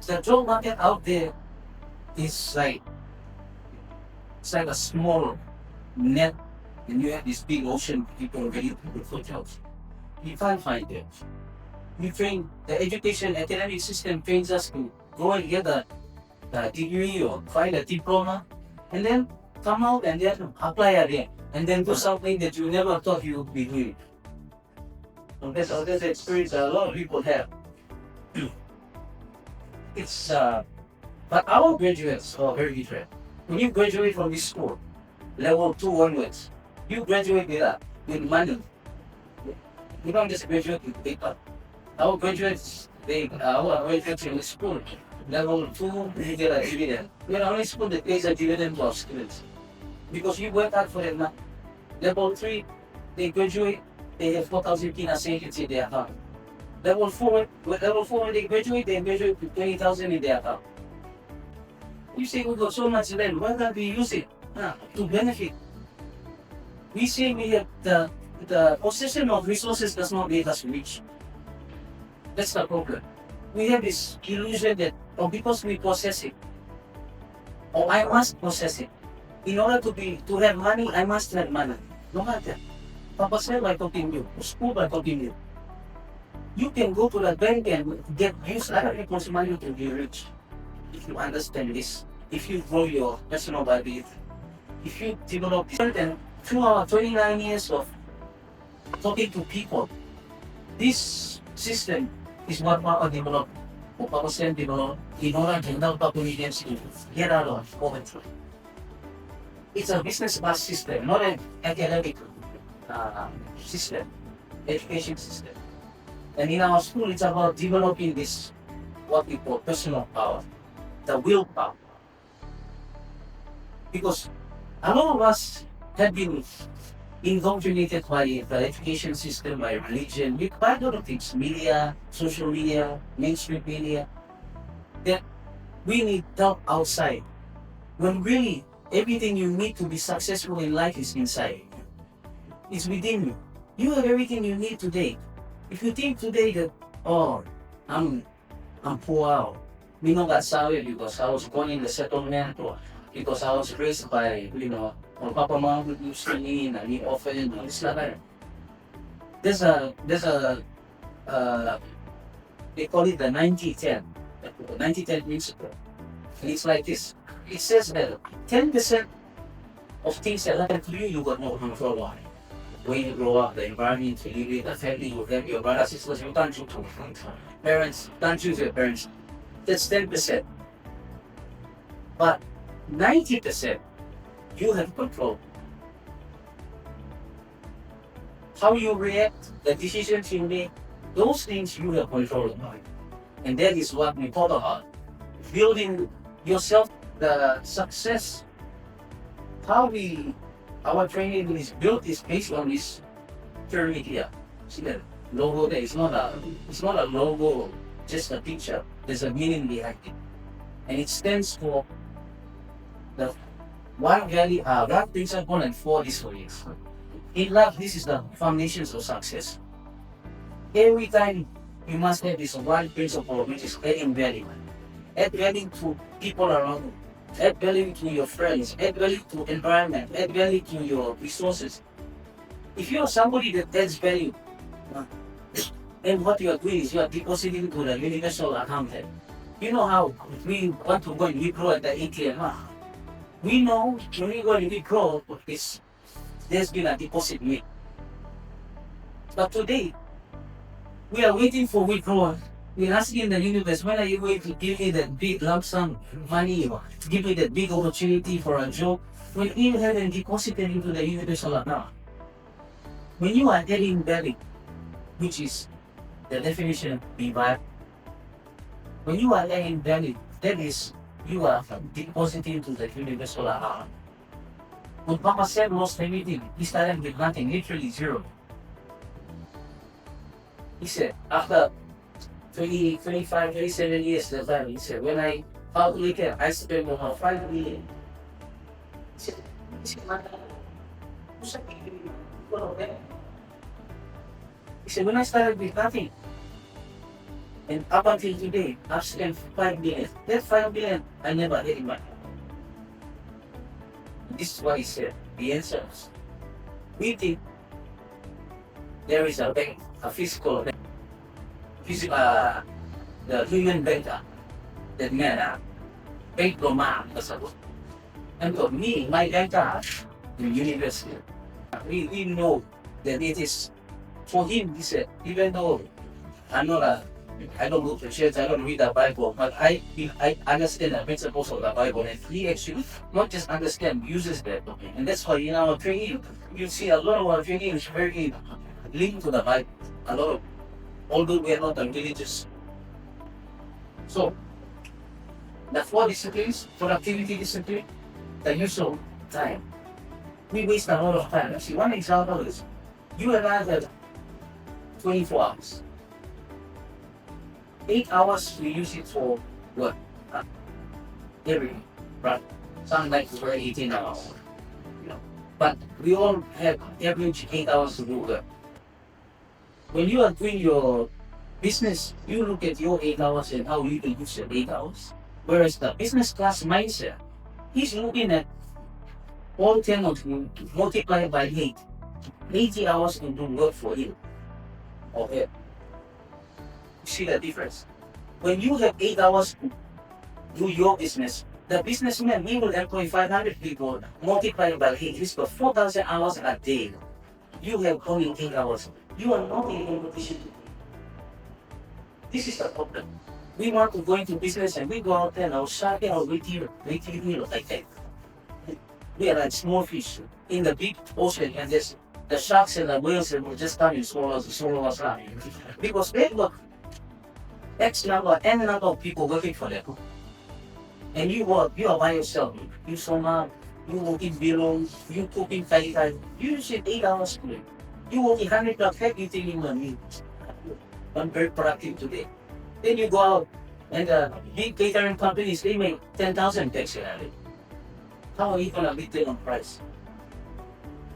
The job market out there is like, it's like a small net, and you have this big ocean of people ready to look for jobs. You can't find them. The education academic system trains us to go and get a degree or find a diploma, and then come out and then apply again, and then do something that you never thought you would be doing. So that's the experience that a lot of people have. It's but our graduates are very different. When you graduate from this school, level 2 onwards, you graduate with money. You don't just graduate with paper. Our graduates in this school, level 2, they get a dividend. We're the only school that pays a dividend to our students. Because you work hard for it now. Level 3, they graduate, they have 4,000 PIN savings in their account. Level 4, when they graduate with 20,000 in their account. You say we got so much land, why can't we use it to benefit? We say we have the possession of resources does not make us rich. That's the problem. We have this illusion that, because we possess it, or I must possess it. In order to have money, I must have money. No matter. Papa said by talking you, school by talking you. You can go to the bank and use other people's money to be rich. If you understand this, if you grow your personal value, if you develop this, and through our 29 years of talking to people, this system is what Papa developed, what Papa said developed, in order to help Papunians to get out of poverty. It's a business-based system, not an academic system, education system. And in our school, it's about developing this, what we call personal power, the willpower. Because a lot of us have been indoctrinated by the education system, by religion, by a lot of things, media, social media, mainstream media, that we need help outside. When really, everything you need to be successful in life is inside. It's within you. You have everything you need today. If you think today that, I'm poor out, me not got salary because I was born in the settlement, or because I was raised by, my papa mom would use me and I need orphan and it's like that. There's a they call it the 90-10, the 90-10 principle. And it's like this. It says that 10% of things that happen to you, you got no control on. When you grow up, the environment you live in, the family you have, your brothers, sisters, you can't choose parents, can't choose your parents. That's 10%. But 90%, you have control. How you react, the decisions you make, those things you have control over. And that is what we talk about. Building yourself, the success. Our training is built is based on this pyramid here. See that logo there? It's not a logo, just a picture. There's a meaning behind it. And it stands for the one value, one principle and 4 disciplines. In life, this is the foundations of success. Every time you must have this one principle, which is adding value. Add value to people around you. Add value to your friends, add value to environment, add value to your resources. If you are somebody that adds value, and what you are doing is you are depositing to the universal account. You know how we want to go and withdraw at the ATM. We know when we go and withdraw, there's been a deposit made. But today, we are waiting for withdrawal. We're asking the universe, when are you going to give me that big lump sum money, or give me that big opportunity for a job, when you haven't deposited into the universal account? When you are adding value, which is the definition of revive, when you are adding value, that is, you are depositing to the universal account. When Papa said lost everything, he started with nothing, literally zero. He said, after 25, 27 years that time, he said, when I calculated, I spent about 5 million. He said, when I started with nothing, And up until today, I've spent 5 billion. That 5 billion, I never had in my hand. This is what he said. The answers. We think there is a bank, a physical bank, the human banker, that man, bank man, and for me, my banker in university, we know that it is, for him, he said, even though I'm not a, I don't go to church, I don't read the Bible, but I understand the principles of the Bible, and he actually not just understand, uses that. And that's why in our training, you see a lot of our training is very linked to the Bible. A lot of, although we are not a religious. So, the 4 disciplines, productivity discipline, the use of time. We waste a lot of time. See, one example is, you and I have 24 hours. 8 hours we use it for work. Every right? Some like to work 18 hours. You know. But we all have average 8 hours to do work. When you are doing your business, you look at your 8 hours and how you can use your 8 hours. Whereas the business class mindset, he's looking at all 10 of you multiplied by 8. 80 hours to do work for you. Okay. You see the difference? When you have 8 hours to do your business, the businessman, we will employ 500 people, multiplied by 8, it's for 4,000 hours a day. You have only 8 hours. You are not in competition. This is the problem. We want to go into business and we go out there and our sharking or waiting like that. We are like small fish in the big ocean, and there's the sharks and the whales and will just come and swallow us up. Because they got X number, N number of people working for them. And you are by yourself. You somehow, you working below, you cooking 5 you should 8 hours per day. You working 100 plus you taking money. I'm very productive today. Then you go out and big catering companies, they make 10,000 tax salary. How are you gonna beat them on price?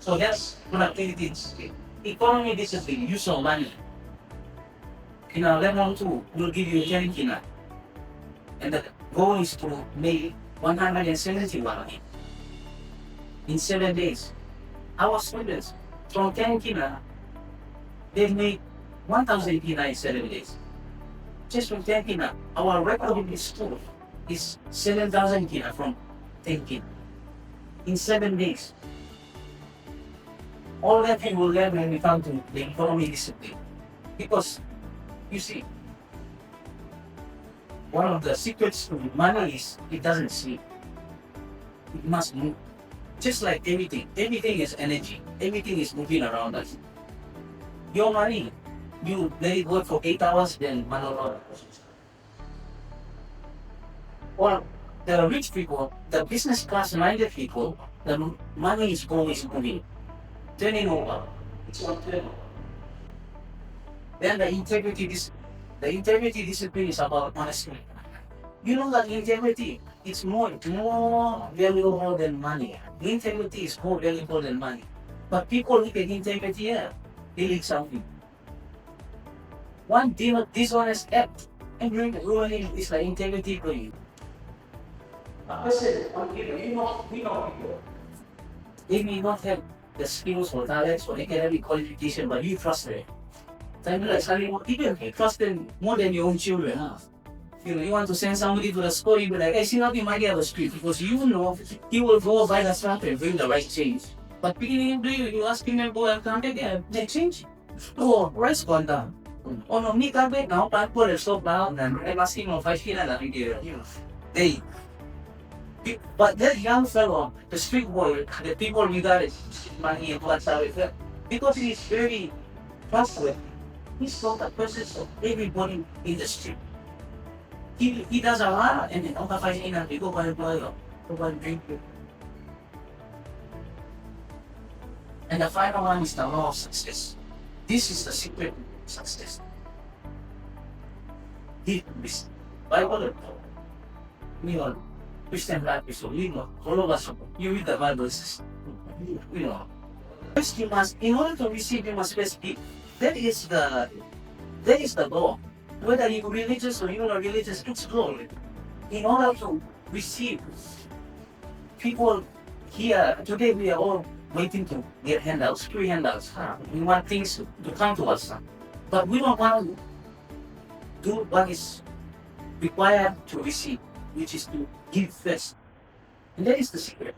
So that's productivity discipline. Economy discipline, use of money. In our level 2, we'll give you 10 kina. And the goal is to make 171 in 7 days. Our students from 10 kina, they make 1,000 kina in 7 days. Just from 10 kina, our record in this school is 7,000 kina from 10 kina in 7 days. All that we will learn when we come to the economy discipline. Because, you see, one of the secrets to money is it doesn't sleep. It must move. Just like everything. Everything is energy. Everything is moving around us. Your money, you let it work for 8 hours, then manolo. Or the rich people, the business class minded people, the money is always moving. Turning over. It's on turnover. Then the integrity discipline is about honesty. You know that integrity is more valuable than money. Integrity is more valuable than money. But people look at integrity, yeah, they need something. One dishonest act and ruining is like integrity for you. Listen, we know people. They may not have the skills or talents or academic qualification, but you trust them. Even you trust them more than your own children. You know, you want to send somebody to the school, you be like, hey, see nothing might get on the street, because you know he will go by the strap and bring the right change. But beginning to you asking them go and come again, they change. Oh, rice gone down. Oh no, me come back now, but put a stop down and I'm asking of 5 feet and they. But that young fellow, the street boy, the people regarded money and what's out with that, because he is very trustworthy. He's not a person of everybody in the street. He does a lot and then we go by the boil, go by the drink. And the final one is the law of success. This is the secret of success. Bible, we all Christian life is so, you know, all of us, you read the Bible, you know. First you must, in order to receive, you must first give. That is the law. whether you're religious or you're not religious, explore it. In order to receive, people here, today we are all waiting to get handouts, free handouts. We want things to come to us. But we don't want to do what is required to receive, which is to give first. And that is the secret.